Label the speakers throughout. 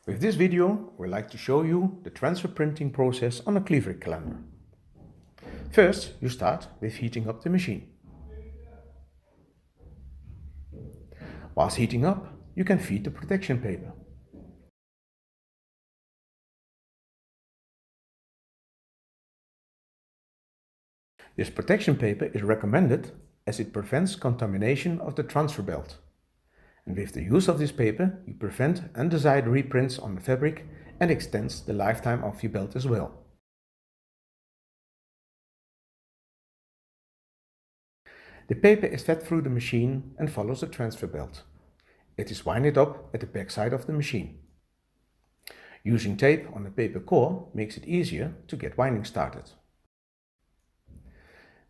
Speaker 1: With this video, we'd like to show you the transfer printing process on a Klieverik calendar. First, you start with heating up the machine. Whilst heating up, you can feed the protection paper. This protection paper is recommended as it prevents contamination of the transfer belt. And with the use of this paper, you prevent undesired reprints on the fabric and extends the lifetime of your belt as well. The paper is fed through the machine and follows the transfer belt. It is winded up at the back side of the machine. Using tape on the paper core makes it easier to get winding started.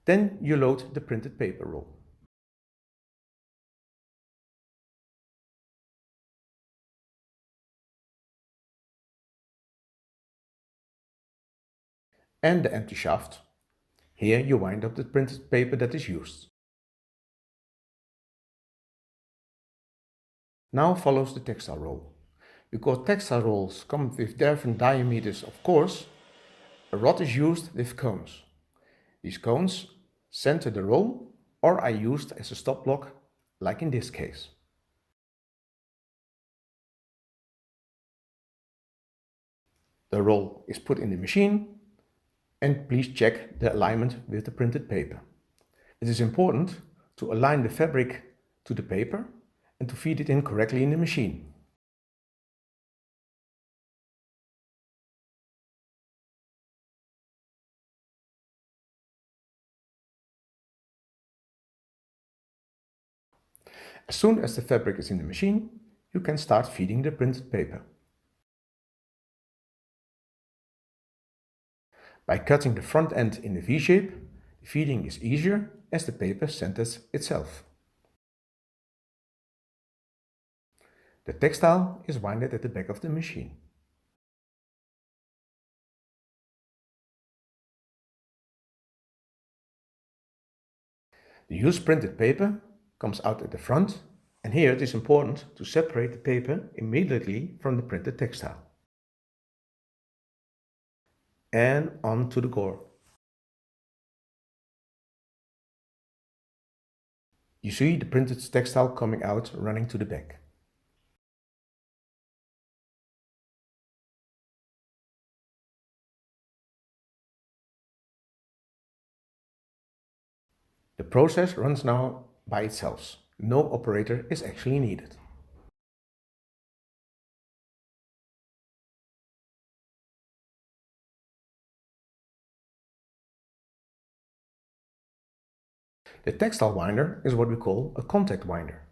Speaker 1: Then you load the printed paper roll. And the empty shaft. Here you wind up the printed paper that is used. Now follows the textile roll. Because textile rolls come with different diameters of course, a rod is used with cones. These cones center the roll or are used as a stop block, like in this case. The roll is put in the machine and please check the alignment with the printed paper. It is important to align the fabric to the paper and to feed it in correctly in the machine. As soon as the fabric is in the machine, you can start feeding the printed paper. By cutting the front end in the V-shape, the feeding is easier as the paper centers itself. The textile is winded at the back of the machine. The used printed paper comes out at the front, and here it is important to separate the paper immediately from the printed textile. And onto the core. You see the printed textile coming out running to the back. The process runs now by itself. No operator is actually needed. The textile winder is what we call a contact winder.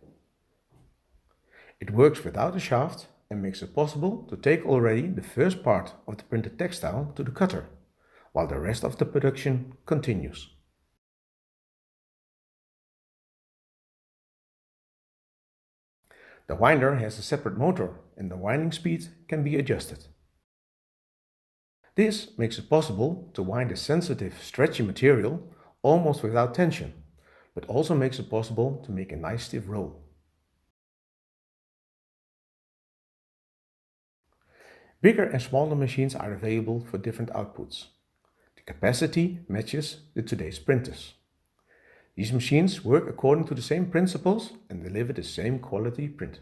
Speaker 1: It works without a shaft and makes it possible to take already the first part of the printed textile to the cutter, while the rest of the production continues. The winder has a separate motor and the winding speed can be adjusted. This makes it possible to wind a sensitive, stretchy material almost without tension, but also makes it possible to make a nice stiff roll. Bigger and smaller machines are available for different outputs. The capacity matches today's printers. These machines work according to the same principles and deliver the same quality print.